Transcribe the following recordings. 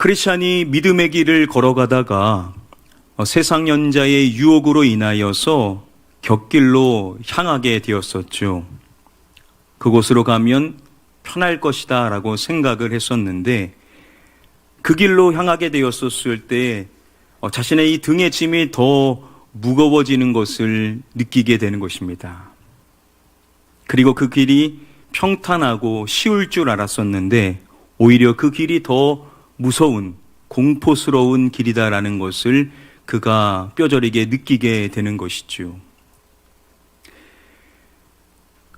크리스찬이 믿음의 길을 걸어가다가 세상 연자의 유혹으로 인하여서 곁길로 향하게 되었었죠. 그곳으로 가면 편할 것이다 라고 생각을 했었는데, 그 길로 향하게 되었었을 때 자신의 이 등의 짐이 더 무거워지는 것을 느끼게 되는 것입니다. 그리고 그 길이 평탄하고 쉬울 줄 알았었는데 오히려 그 길이 더 무서운, 공포스러운 길이다라는 것을 그가 뼈저리게 느끼게 되는 것이죠.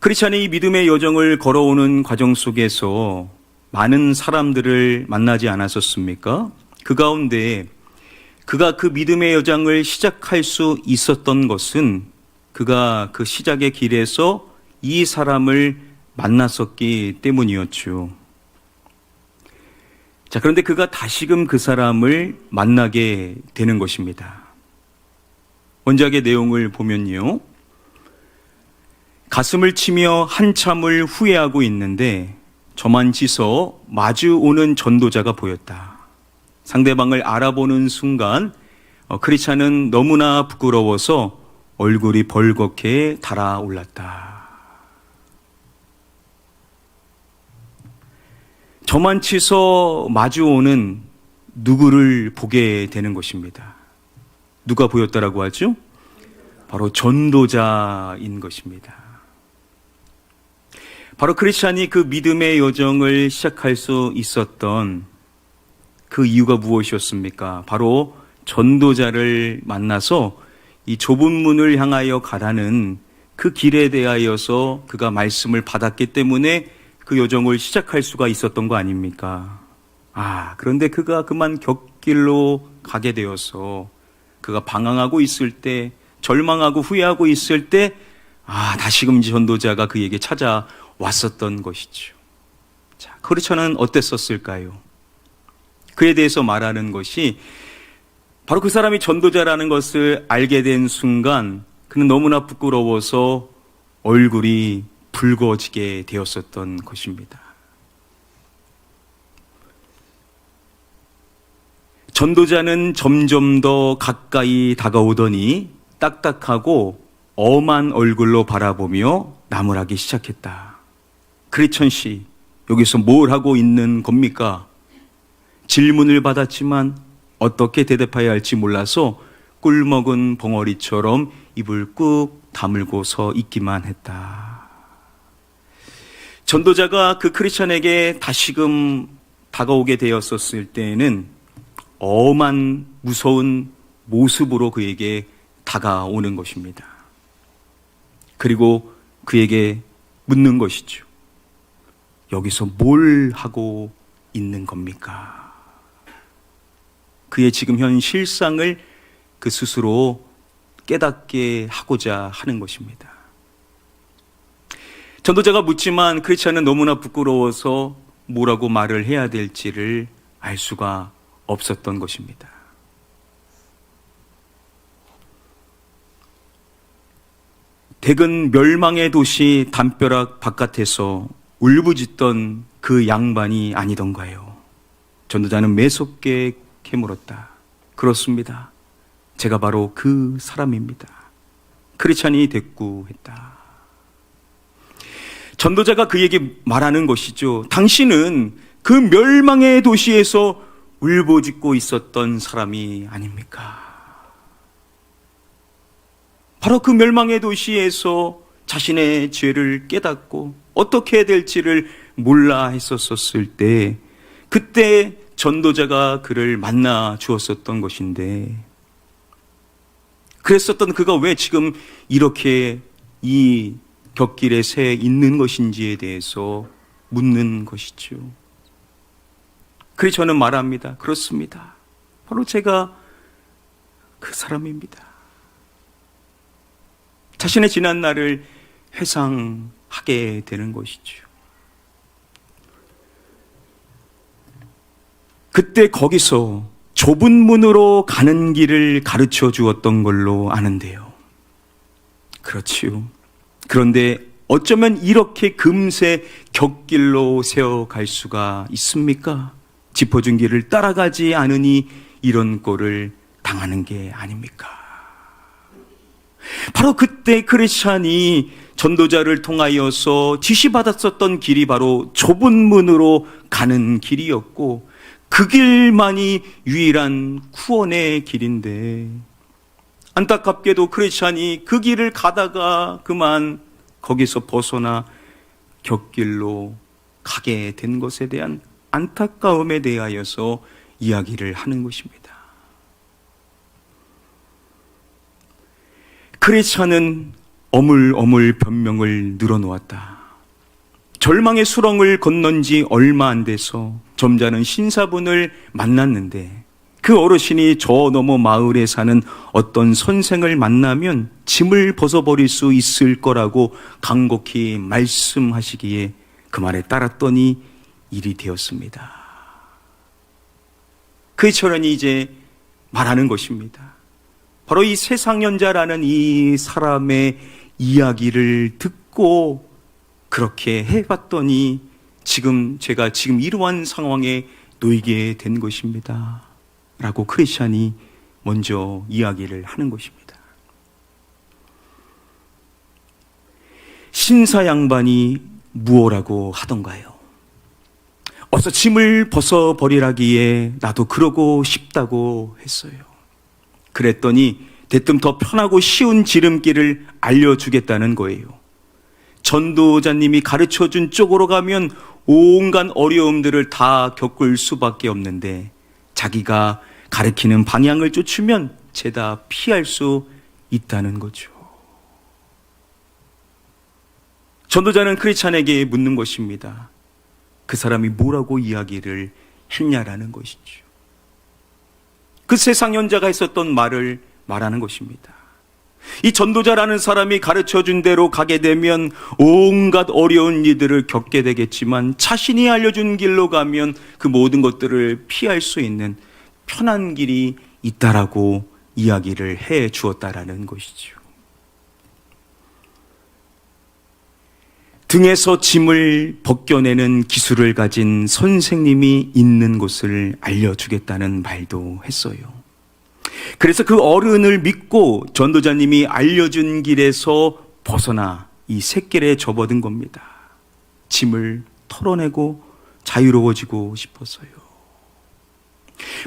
크리스찬이 이 믿음의 여정을 걸어오는 과정 속에서 많은 사람들을 만나지 않았었습니까? 그 가운데 그가 그 믿음의 여정을 시작할 수 있었던 것은 그가 그 시작의 길에서 이 사람을 만났었기 때문이었죠. 자, 그런데 그가 다시금 그 사람을 만나게 되는 것입니다. 원작의 내용을 보면요, 가슴을 치며 한참을 후회하고 있는데 저만치서 마주 오는 전도자가 보였다. 상대방을 알아보는 순간 크리스찬은 너무나 부끄러워서 얼굴이 벌겋게 달아올랐다. 저만치서 마주오는 누구를 보게 되는 것입니다. 누가 보였다라고 하죠? 바로 전도자인 것입니다. 바로 크리스찬이 그 믿음의 여정을 시작할 수 있었던 그 이유가 무엇이었습니까? 바로 전도자를 만나서 이 좁은 문을 향하여 가라는 그 길에 대하여서 그가 말씀을 받았기 때문에 그 여정을 시작할 수가 있었던 거 아닙니까? 그런데 그가 그만 곁길로 가게 되어서 그가 방황하고 있을 때, 절망하고 후회하고 있을 때 다시금 전도자가 그에게 찾아왔었던 것이죠. 자, 크리스찬은 어땠었을까요? 그에 대해서 말하는 것이 바로 그 사람이 전도자라는 것을 알게 된 순간 그는 너무나 부끄러워서 얼굴이 붉어지게 되었었던 것입니다. 전도자는 점점 더 가까이 다가오더니 딱딱하고 엄한 얼굴로 바라보며 나무라기 시작했다. 크리스찬 씨, 여기서 뭘 하고 있는 겁니까? 질문을 받았지만 어떻게 대답해야 할지 몰라서 꿀먹은 벙어리처럼 입을 꾹 다물고 서 있기만 했다. 전도자가 그 크리스찬에게 다시금 다가오게 되었었을 때에는 엄한 무서운 모습으로 그에게 다가오는 것입니다. 그리고 그에게 묻는 것이죠. 여기서 뭘 하고 있는 겁니까? 그의 지금 현 실상을 그 스스로 깨닫게 하고자 하는 것입니다. 전도자가 묻지만 크리스찬은 너무나 부끄러워서 뭐라고 말을 해야 될지를 알 수가 없었던 것입니다. 대근 멸망의 도시 담벼락 바깥에서 울부짖던 그 양반이 아니던가요? 전도자는 매섭게 캐물었다. 그렇습니다. 제가 바로 그 사람입니다. 크리스찬이 대꾸했다. 전도자가 그에게 말하는 것이죠. 당신은 그 멸망의 도시에서 울부짖고 있었던 사람이 아닙니까? 바로 그 멸망의 도시에서 자신의 죄를 깨닫고 어떻게 해야 될지를 몰라 했었을 때, 그때 전도자가 그를 만나 주었었던 것인데, 그랬었던 그가 왜 지금 이렇게 이 곁길에 새 있는 것인지에 대해서 묻는 것이죠. 그래서 저는 말합니다. 그렇습니다. 바로 제가 그 사람입니다. 자신의 지난 날을 회상하게 되는 것이죠. 그때 거기서 좁은 문으로 가는 길을 가르쳐 주었던 걸로 아는데요. 그렇지요. 그런데 어쩌면 이렇게 금세 곁길로 세어갈 수가 있습니까? 짚어준 길을 따라가지 않으니 이런 꼴을 당하는 게 아닙니까? 바로 그때 크리스찬이 전도자를 통하여서 지시받았었던 길이 바로 좁은 문으로 가는 길이었고, 그 길만이 유일한 구원의 길인데, 안타깝게도 크리스찬이 그 길을 가다가 그만 거기서 벗어나 곁길로 가게 된 것에 대한 안타까움에 대하여서 이야기를 하는 것입니다. 크리스찬은 어물어물 변명을 늘어놓았다. 절망의 수렁을 건넌 지 얼마 안 돼서 점잖은 신사분을 만났는데, 그 어르신이 저 너머 마을에 사는 어떤 선생을 만나면 짐을 벗어버릴 수 있을 거라고 간곡히 말씀하시기에 그 말에 따랐더니 일이 되었습니다. 크리스찬이 이제 말하는 것입니다. 바로 이 세상연자라는 이 사람의 이야기를 듣고 그렇게 해봤더니 제가 지금 이러한 상황에 놓이게 된 것입니다 라고 크리스찬이 먼저 이야기를 하는 것입니다. 신사 양반이 무엇라고 하던가요? 어서 짐을 벗어버리라기에 나도 그러고 싶다고 했어요. 그랬더니 대뜸 더 편하고 쉬운 지름길을 알려주겠다는 거예요. 전도자님이 가르쳐준 쪽으로 가면 온갖 어려움들을 다 겪을 수밖에 없는데, 자기가 가르치는 방향을 쫓으면 죄다 피할 수 있다는 거죠. 전도자는 크리스찬에게 묻는 것입니다. 그 사람이 뭐라고 이야기를 했냐라는 것이죠. 그 세상연자가 했었던 말을 말하는 것입니다. 이 전도자라는 사람이 가르쳐준 대로 가게 되면 온갖 어려운 일들을 겪게 되겠지만, 자신이 알려준 길로 가면 그 모든 것들을 피할 수 있는 편한 길이 있다라고 이야기를 해 주었다라는 것이죠. 등에서 짐을 벗겨내는 기술을 가진 선생님이 있는 곳을 알려주겠다는 말도 했어요. 그래서 그 어른을 믿고 전도자님이 알려준 길에서 벗어나 이 샛길에 접어든 겁니다. 짐을 털어내고 자유로워지고 싶어서요.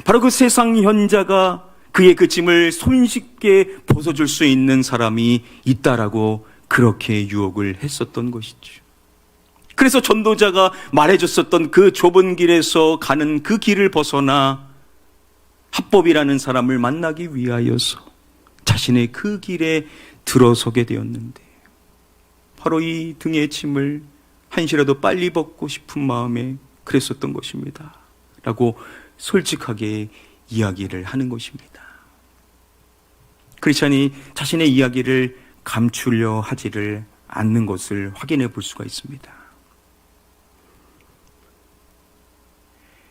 바로 그 세상 현자가 그의 그 짐을 손쉽게 벗어줄 수 있는 사람이 있다라고 그렇게 유혹을 했었던 것이죠. 그래서 전도자가 말해줬었던 그 좁은 길에서 가는 그 길을 벗어나 합법이라는 사람을 만나기 위하여서 자신의 그 길에 들어서게 되었는데, 바로 이 등의 짐을 한시라도 빨리 벗고 싶은 마음에 그랬었던 것입니다 라고 솔직하게 이야기를 하는 것입니다. 크리스찬이 자신의 이야기를 감추려 하지를 않는 것을 확인해 볼 수가 있습니다.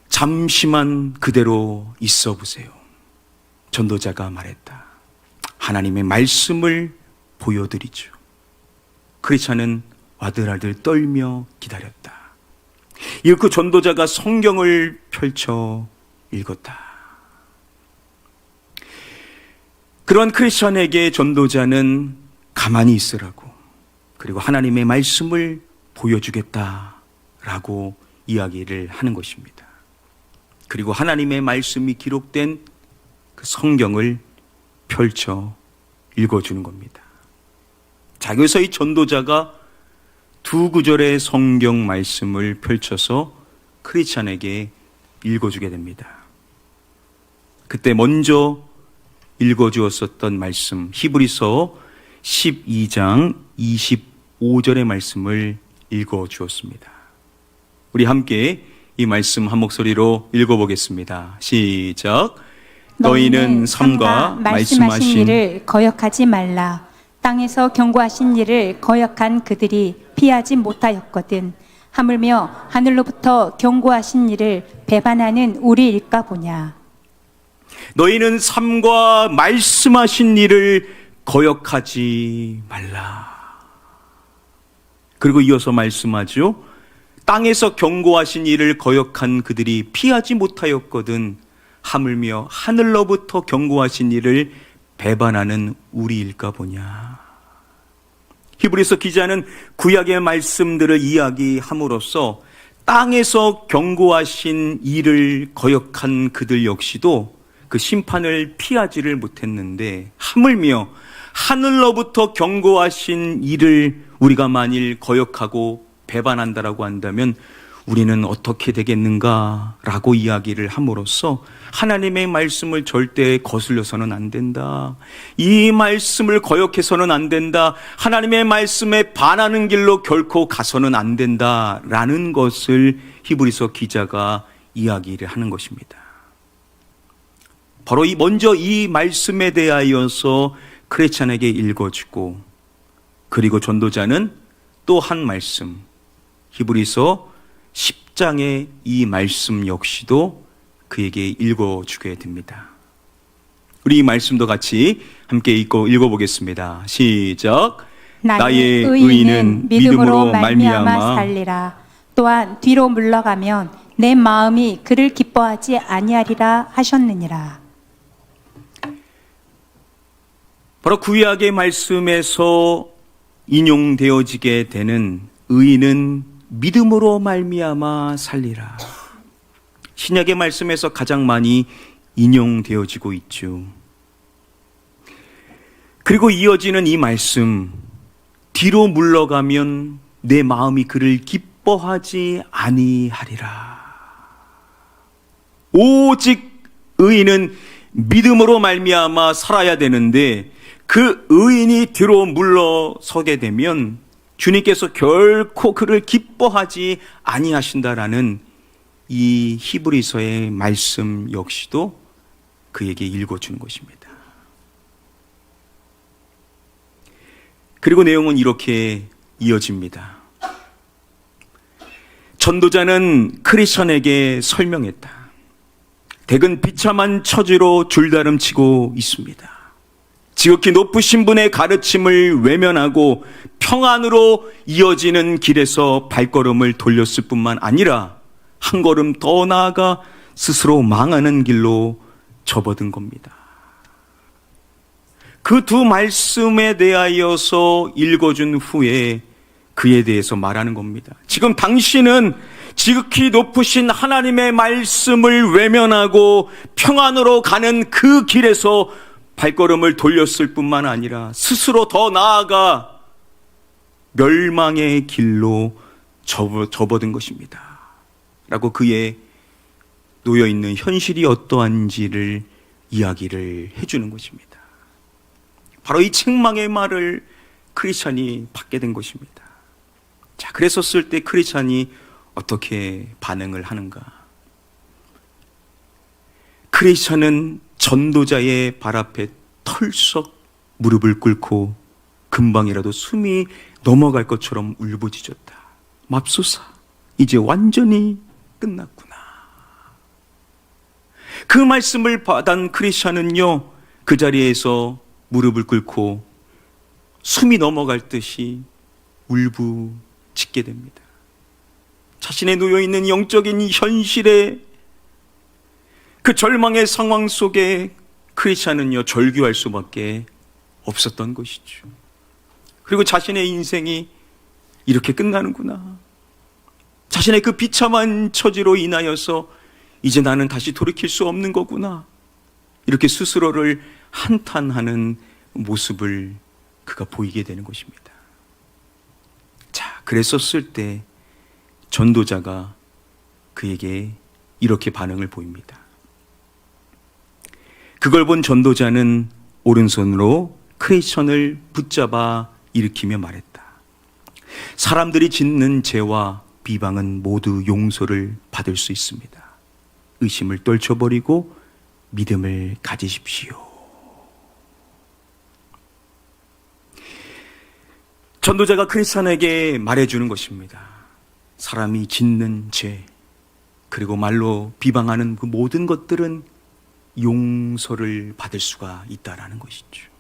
잠시만 그대로 있어 보세요. 전도자가 말했다. 하나님의 말씀을 보여드리죠. 크리스찬은 와들와들 떨며 기다렸다. 이렇게 전도자가 성경을 펼쳐 읽었다. 그런 크리스찬에게 전도자는 가만히 있으라고, 그리고 하나님의 말씀을 보여주겠다라고 이야기를 하는 것입니다. 그리고 하나님의 말씀이 기록된 그 성경을 펼쳐 읽어주는 겁니다. 자, 여기서 이 전도자가 두 구절의 성경 말씀을 펼쳐서 크리스찬에게 읽어주게 됩니다. 그때 먼저 읽어주었었던 말씀, 히브리서 12장 25절의 말씀을 읽어주었습니다. 우리 함께 이 말씀 한 목소리로 읽어보겠습니다. 시작. 너희는 삼가 말씀하신 일을 거역하지 말라. 땅에서 경고하신 일을 거역한 그들이 피하지 못하였거든. 하물며 하늘로부터 경고하신 일을 배반하는 우리일까 보냐. 너희는 삼가 말씀하신 일을 거역하지 말라. 그리고 이어서 말씀하죠. 땅에서 경고하신 이를 거역한 그들이 피하지 못하였거든 하물며 하늘로부터 경고하신 이를 배반하는 우리일까 보냐. 히브리서 기자는 구약의 말씀들을 이야기함으로써 땅에서 경고하신 이를 거역한 그들 역시도 그 심판을 피하지를 못했는데, 하물며 하늘로부터 경고하신 이를 우리가 만일 거역하고 배반한다라고 한다면 우리는 어떻게 되겠는가라고 이야기를 함으로써 하나님의 말씀을 절대 거슬려서는 안 된다. 이 말씀을 거역해서는 안 된다. 하나님의 말씀에 반하는 길로 결코 가서는 안 된다라는 것을 히브리서 기자가 이야기를 하는 것입니다. 바로 먼저 이 말씀에 대하여서 크리스찬에게 읽어주고, 그리고 전도자는 또 한 말씀, 히브리서 10장의 이 말씀 역시도 그에게 읽어주게 됩니다. 우리 이 말씀도 같이 함께 읽어보겠습니다. 시작. 나의 의인은 믿음으로 말미암아 살리라. 또한 뒤로 물러가면 내 마음이 그를 기뻐하지 아니하리라 하셨느니라. 바로 구약의 말씀에서 인용되어지게 되는 의인은 믿음으로 말미암아 살리라. 신약의 말씀에서 가장 많이 인용되어지고 있죠. 그리고 이어지는 이 말씀, 뒤로 물러가면 내 마음이 그를 기뻐하지 아니하리라. 오직 의인은 믿음으로 말미암아 살아야 되는데, 그 의인이 뒤로 물러서게 되면 주님께서 결코 그를 기뻐하지 아니하신다라는 이 히브리서의 말씀 역시도 그에게 읽어주는 것입니다. 그리고 내용은 이렇게 이어집니다. 전도자는 크리스천에게 설명했다. 대근 비참한 처지로 줄다름치고 있습니다. 지극히 높으신 분의 가르침을 외면하고 평안으로 이어지는 길에서 발걸음을 돌렸을 뿐만 아니라 한 걸음 더 나아가 스스로 망하는 길로 접어든 겁니다. 그 두 말씀에 대하여서 읽어준 후에 그에 대해서 말하는 겁니다. 지금 당신은 지극히 높으신 하나님의 말씀을 외면하고 평안으로 가는 그 길에서 발걸음을 돌렸을 뿐만 아니라 스스로 더 나아가 멸망의 길로 접어든 것입니다. 라고 그의 놓여있는 현실이 어떠한지를 이야기를 해주는 것입니다. 바로 이 책망의 말을 크리스찬이 받게 된 것입니다. 자, 그랬었을 때 크리스찬이 어떻게 반응을 하는가? 크리스찬은 전도자의 발 앞에 털썩 무릎을 꿇고 금방이라도 숨이 넘어갈 것처럼 울부짖었다. 맙소사, 이제 완전히 끝났구나. 그 말씀을 받은 크리스찬은요, 그 자리에서 무릎을 꿇고 숨이 넘어갈 듯이 울부짖게 됩니다. 자신의 놓여있는 영적인 현실에, 그 절망의 상황 속에 크리스찬은요 절규할 수밖에 없었던 것이죠. 그리고 자신의 인생이 이렇게 끝나는구나, 자신의 그 비참한 처지로 인하여서 이제 나는 다시 돌이킬 수 없는 거구나, 이렇게 스스로를 한탄하는 모습을 그가 보이게 되는 것입니다. 자, 그랬었을 때 전도자가 그에게 이렇게 반응을 보입니다. 그걸 본 전도자는 오른손으로 크리스천을 붙잡아 일으키며 말했다. 사람들이 짓는 죄와 비방은 모두 용서를 받을 수 있습니다. 의심을 떨쳐버리고 믿음을 가지십시오. 전도자가 크리스천에게 말해주는 것입니다. 사람이 짓는 죄, 그리고 말로 비방하는 그 모든 것들은 용서를 받을 수가 있다라는 것이죠.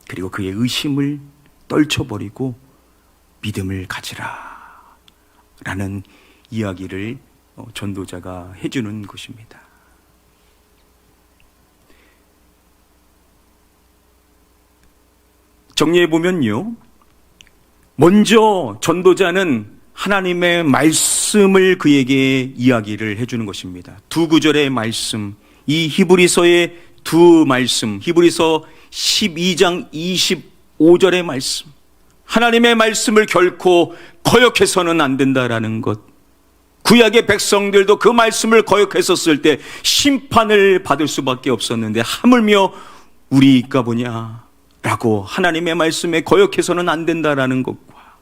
그리고 그의 의심을 떨쳐버리고 믿음을 가지라, 라는 이야기를 전도자가 해주는 것입니다. 정리해보면요, 먼저 전도자는 하나님의 말씀을 그에게 이야기를 해주는 것입니다. 두 구절의 말씀, 이 히브리서의 두 말씀, 히브리서 12장 25절의 말씀, 하나님의 말씀을 결코 거역해서는 안 된다라는 것. 구약의 백성들도 그 말씀을 거역했었을 때 심판을 받을 수밖에 없었는데 하물며 우리가 보냐 라고 하나님의 말씀에 거역해서는 안 된다라는 것과,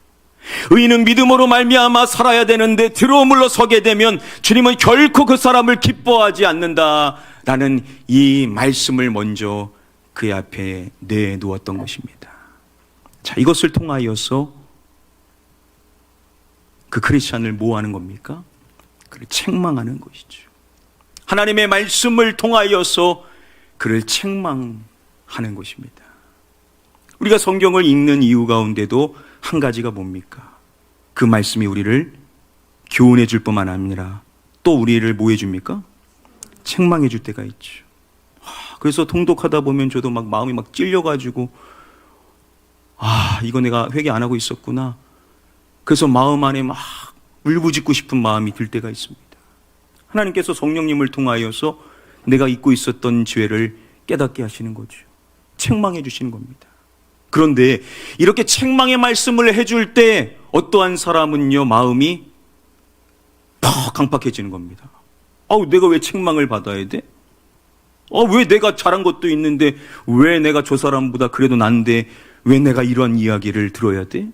의인은 믿음으로 말미암아 살아야 되는데 뒤로 물러서게 되면 주님은 결코 그 사람을 기뻐하지 않는다라는 이 말씀을 먼저 그의 앞에 내놓았던 것입니다. 자, 이것을 통하여서 그 크리스찬을 뭐 하는 겁니까? 그를 책망하는 것이죠. 하나님의 말씀을 통하여서 그를 책망하는 것입니다. 우리가 성경을 읽는 이유 가운데도 한 가지가 뭡니까? 그 말씀이 우리를 교훈해 줄 뿐만 아니라 또 우리를 뭐 해줍니까? 책망해 줄 때가 있죠. 그래서 통독하다 보면 저도 막 마음이 막 찔려가지고, 이거 내가 회개 안 하고 있었구나. 그래서 마음 안에 막 울부짖고 싶은 마음이 들 때가 있습니다. 하나님께서 성령님을 통하여서 내가 잊고 있었던 죄를 깨닫게 하시는 거죠. 책망해 주시는 겁니다. 그런데 이렇게 책망의 말씀을 해줄 때 어떠한 사람은요, 마음이 더 강팍해지는 겁니다. 내가 왜 책망을 받아야 돼? 왜 내가 잘한 것도 있는데 왜 내가 저 사람보다 그래도 난데 왜 내가 이런 이야기를 들어야 돼?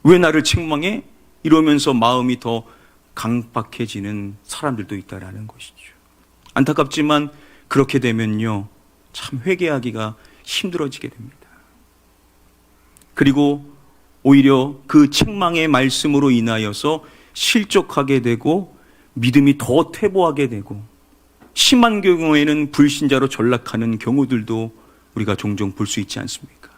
왜 나를 책망해? 이러면서 마음이 더 강팍해지는 사람들도 있다라는 것이죠. 안타깝지만 그렇게 되면요, 참 회개하기가 힘들어지게 됩니다. 그리고 오히려 그 책망의 말씀으로 인하여서 실족하게 되고 믿음이 더 퇴보하게 되고 심한 경우에는 불신자로 전락하는 경우들도 우리가 종종 볼 수 있지 않습니까?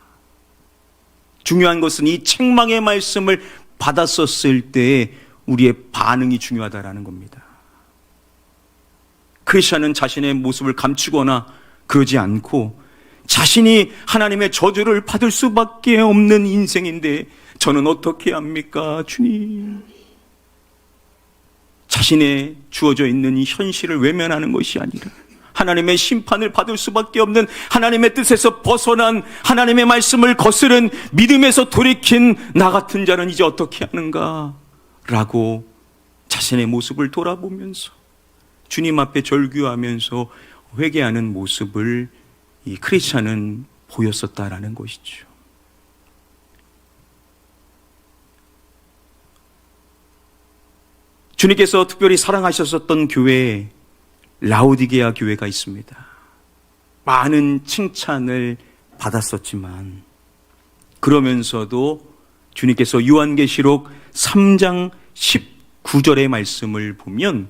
중요한 것은 이 책망의 말씀을 받았었을 때 우리의 반응이 중요하다라는 겁니다. 크리스천은 자신의 모습을 감추거나 그러지 않고 자신이 하나님의 저주를 받을 수밖에 없는 인생인데 저는 어떻게 합니까, 주님? 자신의 주어져 있는 이 현실을 외면하는 것이 아니라 하나님의 심판을 받을 수밖에 없는, 하나님의 뜻에서 벗어난, 하나님의 말씀을 거스른, 믿음에서 돌이킨 나 같은 자는 이제 어떻게 하는가 라고 자신의 모습을 돌아보면서 주님 앞에 절규하면서 회개하는 모습을 이 크리스찬은 보였었다라는 것이죠. 주님께서 특별히 사랑하셨었던 교회, 라오디게아 교회가 있습니다. 많은 칭찬을 받았었지만 그러면서도 주님께서 요한계시록 3장 19절의 말씀을 보면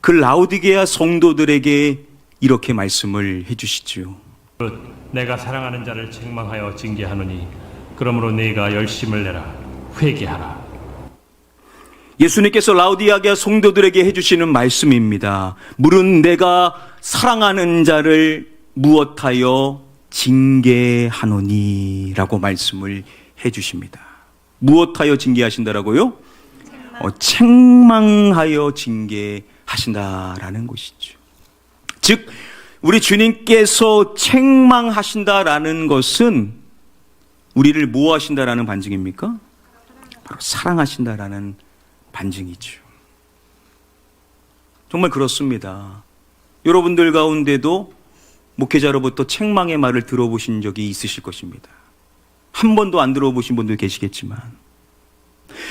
그 라오디게아 성도들에게 이렇게 말씀을 해주시지요. 내가 사랑하는 자를 책망하여 징계하노니 그러므로 네가 열심을 내라, 회개하라. 예수님께서 라오디게아 성도들에게 해주시는 말씀입니다. 물은 내가 사랑하는 자를 무엇하여 징계하노니 라고 말씀을 해주십니다. 무엇하여 징계하신다라고요? 책망하여 징계하신다라는 것이죠. 즉 우리 주님께서 책망하신다라는 것은 우리를 뭐 하신다라는 반증입니까? 바로 사랑하신다라는 반증이죠. 정말 그렇습니다. 여러분들 가운데도 목회자로부터 책망의 말을 들어보신 적이 있으실 것입니다. 한 번도 안 들어보신 분도 계시겠지만,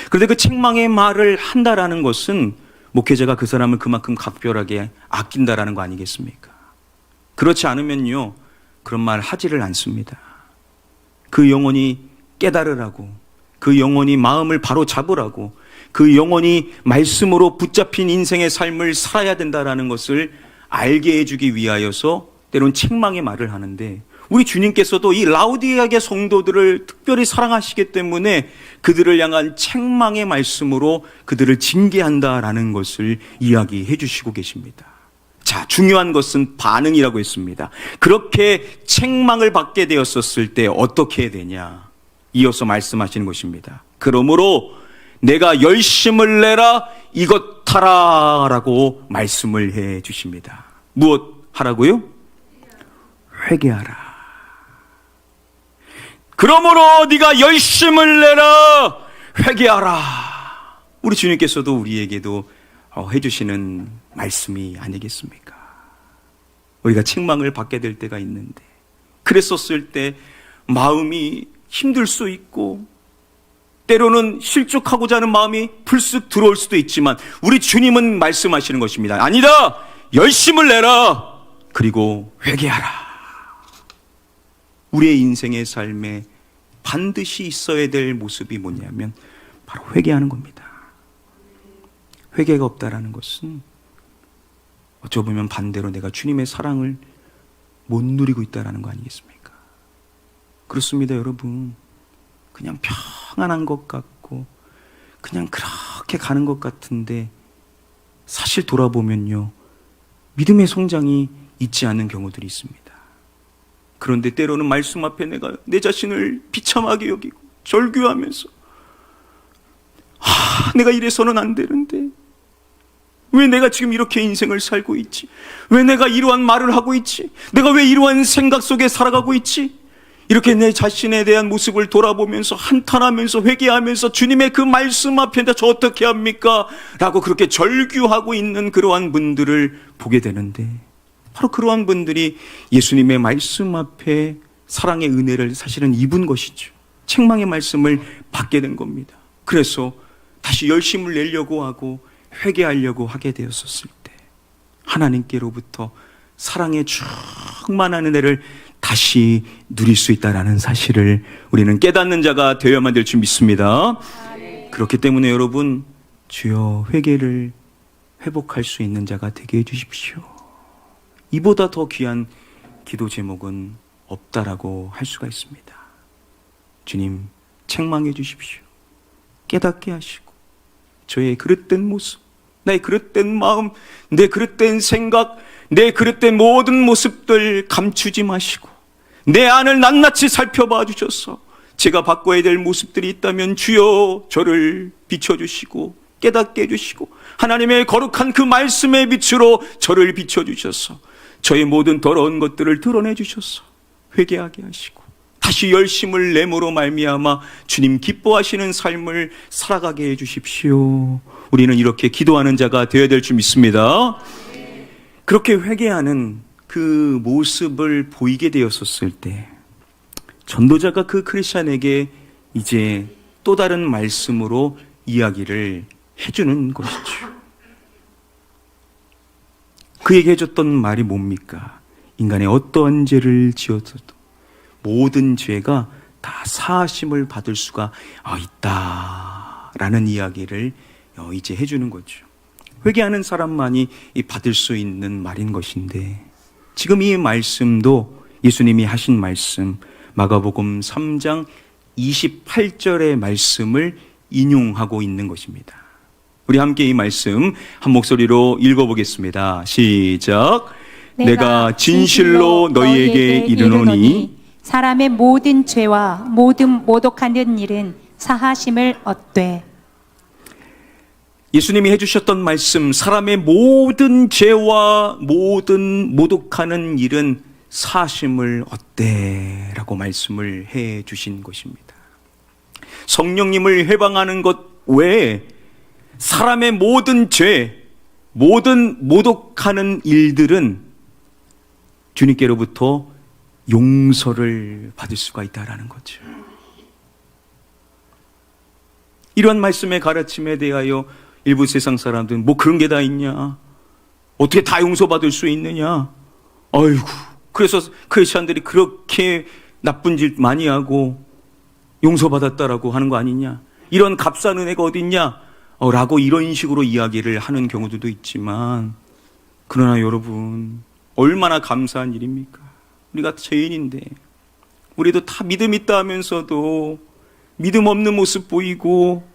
그런데 그 책망의 말을 한다라는 것은 목회자가 그 사람을 그만큼 각별하게 아낀다라는 거 아니겠습니까? 그렇지 않으면요, 그런 말 하지를 않습니다. 그 영혼이 깨달으라고, 그 영혼이 마음을 바로 잡으라고, 그 영혼이 말씀으로 붙잡힌 인생의 삶을 살아야 된다라는 것을 알게 해주기 위하여서 때론 책망의 말을 하는데, 우리 주님께서도 이 라우디게아 성도들을 특별히 사랑하시기 때문에 그들을 향한 책망의 말씀으로 그들을 징계한다라는 것을 이야기해 주시고 계십니다. 자, 중요한 것은 반응이라고 했습니다. 그렇게 책망을 받게 되었었을 때 어떻게 해야 되냐? 이어서 말씀하시는 것입니다. 그러므로 내가 열심을 내라, 이것 하라 라고 말씀을 해 주십니다. 무엇 하라고요? 회개하라. 그러므로 네가 열심을 내라, 회개하라. 우리 주님께서도 우리에게도 해주시는 말씀이 아니겠습니까? 우리가 책망을 받게 될 때가 있는데, 그랬었을 때 마음이 힘들 수 있고 때로는 실족하고자 하는 마음이 불쑥 들어올 수도 있지만 우리 주님은 말씀하시는 것입니다. 아니다, 열심을 내라, 그리고 회개하라. 우리의 인생의 삶에 반드시 있어야 될 모습이 뭐냐면 바로 회개하는 겁니다. 회개가 없다라는 것은 어쩌보면 반대로 내가 주님의 사랑을 못 누리고 있다라는 거 아니겠습니까? 그렇습니다, 여러분. 그냥 평안한 것 같고 그냥 그렇게 가는 것 같은데 사실 돌아보면요, 믿음의 성장이 있지 않은 경우들이 있습니다. 그런데 때로는 말씀 앞에 내가 내 자신을 비참하게 여기고 절규하면서 내가 이래서는 안 되는데 왜 내가 지금 이렇게 인생을 살고 있지? 왜 내가 이러한 말을 하고 있지? 내가 왜 이러한 생각 속에 살아가고 있지? 이렇게 내 자신에 대한 모습을 돌아보면서 한탄하면서 회개하면서 주님의 그 말씀 앞에 저 어떻게 합니까? 라고 그렇게 절규하고 있는 그러한 분들을 보게 되는데, 바로 그러한 분들이 예수님의 말씀 앞에 사랑의 은혜를 사실은 입은 것이죠. 책망의 말씀을 받게 된 겁니다. 그래서 다시 열심을 내려고 하고 회개하려고 하게 되었었을 때 하나님께로부터 사랑의 충만한 은혜를 다시 누릴 수 있다는 사실을 우리는 깨닫는 자가 되어야만 될 줄 믿습니다. 그렇기 때문에 여러분, 주여 회개를 회복할 수 있는 자가 되게 해주십시오. 이보다 더 귀한 기도 제목은 없다라고 할 수가 있습니다. 주님, 책망해 주십시오. 깨닫게 하시고 저의 그릇된 모습, 나의 그릇된 마음, 내 그릇된 생각, 내 그릇된 모든 모습들 감추지 마시고 내 안을 낱낱이 살펴봐 주셔서 제가 바꿔야 될 모습들이 있다면 주여 저를 비춰주시고 깨닫게 해주시고 하나님의 거룩한 그 말씀의 빛으로 저를 비춰주셔서 저의 모든 더러운 것들을 드러내 주셔서 회개하게 하시고 다시 열심을 내므로 말미암아 주님 기뻐하시는 삶을 살아가게 해주십시오. 우리는 이렇게 기도하는 자가 되어야 될 줄 믿습니다. 그렇게 회개하는 그 모습을 보이게 되었었을 때 전도자가 그 크리스찬에게 이제 또 다른 말씀으로 이야기를 해주는 것이죠. 그에게 해줬던 말이 뭡니까? 인간의 어떠한 죄를 지어서도 모든 죄가 다 사하심을 받을 수가 있다라는 이야기를 이제 해주는 거죠. 회개하는 사람만이 받을 수 있는 말인 것인데, 지금 이 말씀도 예수님이 하신 말씀 마가복음 3장 28절의 말씀을 인용하고 있는 것입니다. 우리 함께 이 말씀 한 목소리로 읽어보겠습니다. 시작. 내가 진실로 너희에게 이르노니 사람의 모든 죄와 모든 모독하는 일은 사하심을 얻되. 예수님이 해주셨던 말씀, 사람의 모든 죄와 모든 모독하는 일은 사하심을 얻되 라고 말씀을 해 주신 것입니다. 성령님을 회방하는 것 외에 사람의 모든 죄, 모든 모독하는 일들은 주님께로부터 용서를 받을 수가 있다라는 거죠. 이런 말씀의 가르침에 대하여 일부 세상 사람들은 뭐 그런 게 다 있냐? 어떻게 다 용서받을 수 있느냐? 아이고, 그래서 크리스천들이 그렇게 나쁜 짓 많이 하고 용서받았다라고 하는 거 아니냐? 이런 값싼 은혜가 어딨냐? 라고 이런 식으로 이야기를 하는 경우들도 있지만, 그러나 여러분, 얼마나 감사한 일입니까? 우리가 죄인인데, 우리도 다 믿음 있다 하면서도 믿음 없는 모습 보이고,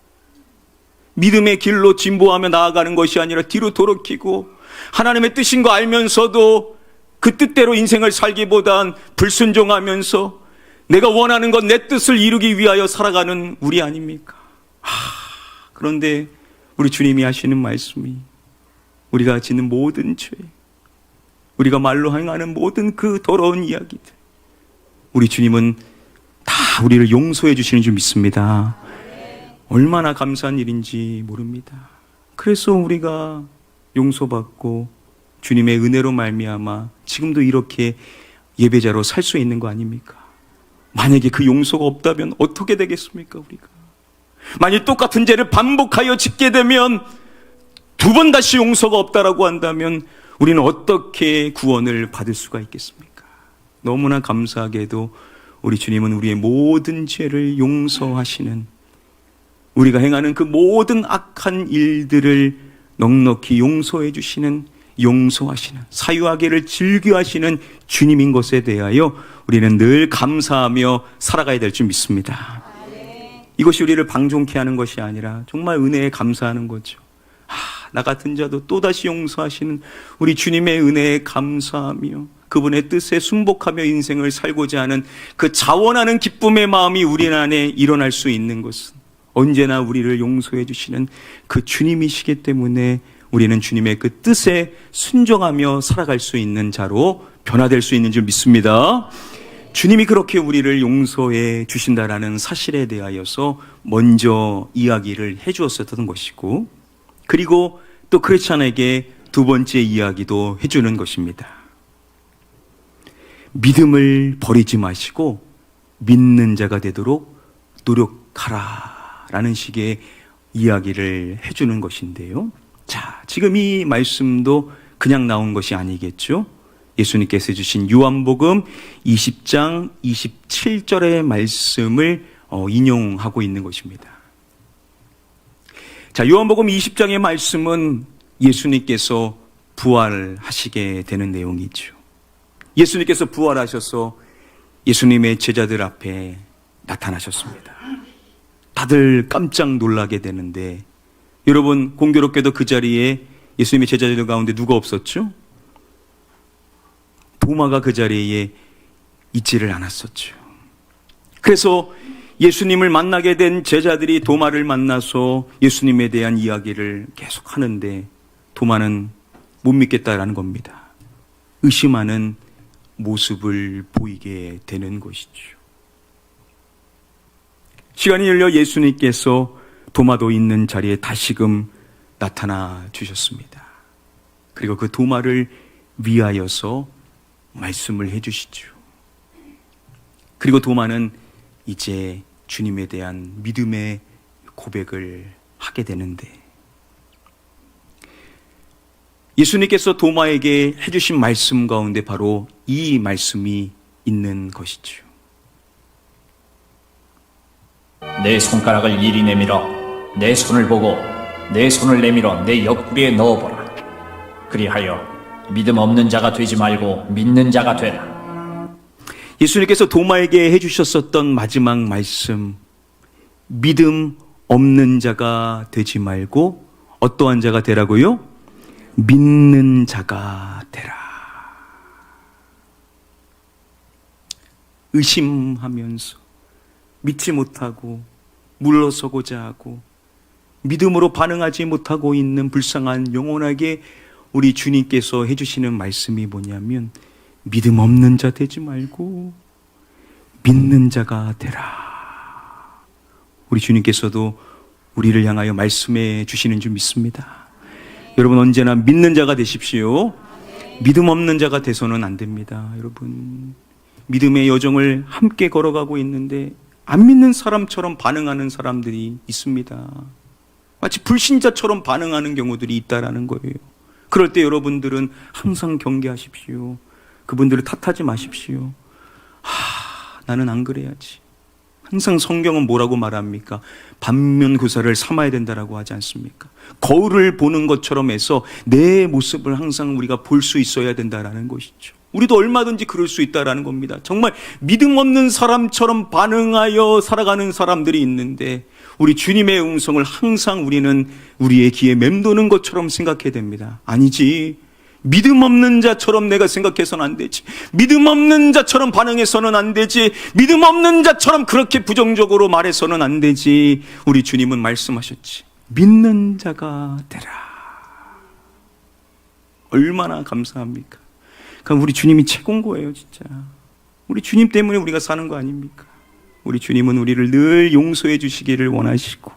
믿음의 길로 진보하며 나아가는 것이 아니라 뒤로 돌이키고, 하나님의 뜻인 거 알면서도 그 뜻대로 인생을 살기보단 불순종하면서 내가 원하는 건 내 뜻을 이루기 위하여 살아가는 우리 아닙니까? 그런데 우리 주님이 하시는 말씀이, 우리가 짓는 모든 죄, 우리가 말로 행하는 모든 그 더러운 이야기들, 우리 주님은 다 우리를 용서해 주시는 줄 믿습니다. 얼마나 감사한 일인지 모릅니다. 그래서 우리가 용서받고 주님의 은혜로 말미암아 지금도 이렇게 예배자로 살 수 있는 거 아닙니까? 만약에 그 용서가 없다면 어떻게 되겠습니까, 우리가? 만약 똑같은 죄를 반복하여 짓게 되면 두 번 다시 용서가 없다라고 한다면 우리는 어떻게 구원을 받을 수가 있겠습니까? 너무나 감사하게도 우리 주님은 우리의 모든 죄를 용서하시는, 우리가 행하는 그 모든 악한 일들을 넉넉히 용서해 주시는, 용서하시는, 사유하기를 즐겨하시는 주님인 것에 대하여 우리는 늘 감사하며 살아가야 될 줄 믿습니다. 이것이 우리를 방종케 하는 것이 아니라 정말 은혜에 감사하는 거죠. 나 같은 자도 또다시 용서하시는 우리 주님의 은혜에 감사하며 그분의 뜻에 순복하며 인생을 살고자 하는 그 자원하는 기쁨의 마음이 우리 안에 일어날 수 있는 것은 언제나 우리를 용서해 주시는 그 주님이시기 때문에 우리는 주님의 그 뜻에 순종하며 살아갈 수 있는 자로 변화될 수 있는 줄 믿습니다. 주님이 그렇게 우리를 용서해 주신다라는 사실에 대하여서 먼저 이야기를 해 주었었던 것이고, 그리고 또 크리스찬에게 두 번째 이야기도 해주는 것입니다. 믿음을 버리지 마시고 믿는 자가 되도록 노력하라 라는 식의 이야기를 해주는 것인데요. 자, 지금 이 말씀도 그냥 나온 것이 아니겠죠. 예수님께서 주신 요한복음 20장 27절의 말씀을 인용하고 있는 것입니다. 자, 요한복음 20장의 말씀은 예수님께서 부활하시게 되는 내용이죠. 예수님께서 부활하셔서 예수님의 제자들 앞에 나타나셨습니다. 다들 깜짝 놀라게 되는데, 여러분 공교롭게도 그 자리에 예수님의 제자들 가운데 누가 없었죠? 도마가 그 자리에 있지를 않았었죠. 그래서 예수님을 만나게 된 제자들이 도마를 만나서 예수님에 대한 이야기를 계속 하는데 도마는 못 믿겠다라는 겁니다. 의심하는 모습을 보이게 되는 것이죠. 시간이 흘러 예수님께서 도마도 있는 자리에 다시금 나타나 주셨습니다. 그리고 그 도마를 위하여서 말씀을 해주시죠. 그리고 도마는 이제 주님에 대한 믿음의 고백을 하게 되는데, 예수님께서 도마에게 해주신 말씀 가운데 바로 이 말씀이 있는 것이죠. 내 손가락을 이리 내밀어 내 손을 보고 내 손을 내밀어 내 옆구리에 넣어보라. 그리하여 믿음 없는 자가 되지 말고 믿는 자가 되라. 예수님께서 도마에게 해주셨었던 마지막 말씀, 믿음 없는 자가 되지 말고 어떠한 자가 되라고요? 믿는 자가 되라. 의심하면서 믿지 못하고 물러서고자 하고 믿음으로 반응하지 못하고 있는 불쌍한 영혼에게 우리 주님께서 해주시는 말씀이 뭐냐면, 믿음 없는 자 되지 말고 믿는 자가 되라. 우리 주님께서도 우리를 향하여 말씀해 주시는 줄 믿습니다. 여러분 언제나 믿는 자가 되십시오. 믿음 없는 자가 돼서는 안 됩니다. 여러분 믿음의 여정을 함께 걸어가고 있는데 안 믿는 사람처럼 반응하는 사람들이 있습니다. 마치 불신자처럼 반응하는 경우들이 있다라는 거예요. 그럴 때 여러분들은 항상 경계하십시오. 그분들을 탓하지 마십시오. 나는 안 그래야지. 항상 성경은 뭐라고 말합니까? 반면교사를 삼아야 된다라고 하지 않습니까? 거울을 보는 것처럼 해서 내 모습을 항상 우리가 볼 수 있어야 된다라는 것이죠. 우리도 얼마든지 그럴 수 있다라는 겁니다. 정말 믿음 없는 사람처럼 반응하여 살아가는 사람들이 있는데 우리 주님의 음성을 항상 우리는 우리의 귀에 맴도는 것처럼 생각해야 됩니다. 아니지. 믿음 없는 자처럼 내가 생각해서는 안 되지. 믿음 없는 자처럼 반응해서는 안 되지. 믿음 없는 자처럼 그렇게 부정적으로 말해서는 안 되지. 우리 주님은 말씀하셨지. 믿는 자가 되라. 얼마나 감사합니까? 그럼 우리 주님이 최고인 거예요, 진짜. 우리 주님 때문에 우리가 사는 거 아닙니까? 우리 주님은 우리를 늘 용서해 주시기를 원하시고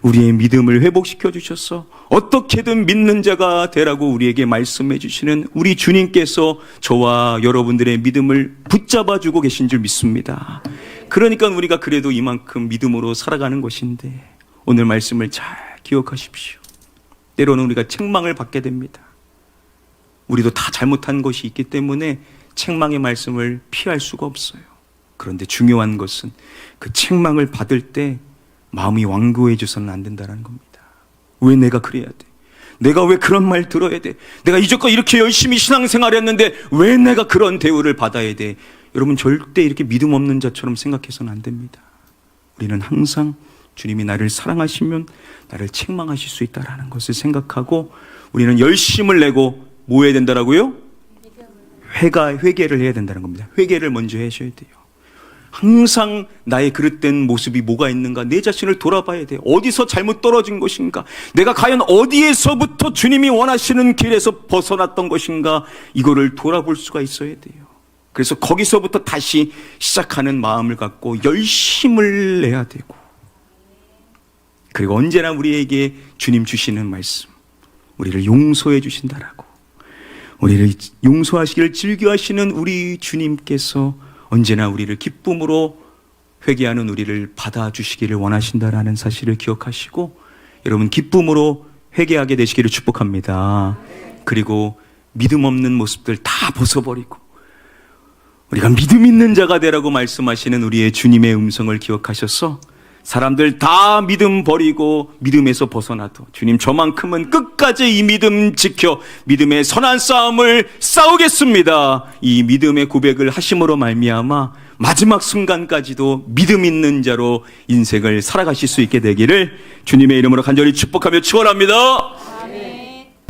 우리의 믿음을 회복시켜 주셔서 어떻게든 믿는 자가 되라고 우리에게 말씀해 주시는 우리 주님께서 저와 여러분들의 믿음을 붙잡아 주고 계신 줄 믿습니다. 그러니까 우리가 그래도 이만큼 믿음으로 살아가는 것인데 오늘 말씀을 잘 기억하십시오. 때로는 우리가 책망을 받게 됩니다. 우리도 다 잘못한 것이 있기 때문에 책망의 말씀을 피할 수가 없어요. 그런데 중요한 것은 그 책망을 받을 때 마음이 완고해져서는 안 된다는 겁니다. 왜 내가 그래야 돼? 내가 왜 그런 말 들어야 돼? 내가 이제껏 이렇게 열심히 신앙생활 했는데 왜 내가 그런 대우를 받아야 돼? 여러분 절대 이렇게 믿음 없는 자처럼 생각해서는 안 됩니다. 우리는 항상 주님이 나를 사랑하시면 나를 책망하실 수 있다는 것을 생각하고 우리는 열심을 내고 뭐 해야 된다라고요? 회개를 해야 된다는 겁니다. 회개를 먼저 하셔야 돼요. 항상 나의 그릇된 모습이 뭐가 있는가 내 자신을 돌아봐야 돼요. 어디서 잘못 떨어진 것인가, 내가 과연 어디에서부터 주님이 원하시는 길에서 벗어났던 것인가, 이거를 돌아볼 수가 있어야 돼요. 그래서 거기서부터 다시 시작하는 마음을 갖고 열심을 내야 되고, 그리고 언제나 우리에게 주님 주시는 말씀, 우리를 용서해 주신다라고, 우리를 용서하시기를 즐겨하시는 우리 주님께서 언제나 우리를 기쁨으로 회개하는 우리를 받아주시기를 원하신다라는 사실을 기억하시고 여러분 기쁨으로 회개하게 되시기를 축복합니다. 그리고 믿음 없는 모습들 다 벗어버리고 우리가 믿음 있는 자가 되라고 말씀하시는 우리의 주님의 음성을 기억하셔서 사람들 다 믿음 버리고 믿음에서 벗어나도 주님 저만큼은 끝까지 이 믿음 지켜 믿음의 선한 싸움을 싸우겠습니다. 이 믿음의 고백을 하심으로 말미암아 마지막 순간까지도 믿음 있는 자로 인생을 살아가실 수 있게 되기를 주님의 이름으로 간절히 축복하며 축원합니다.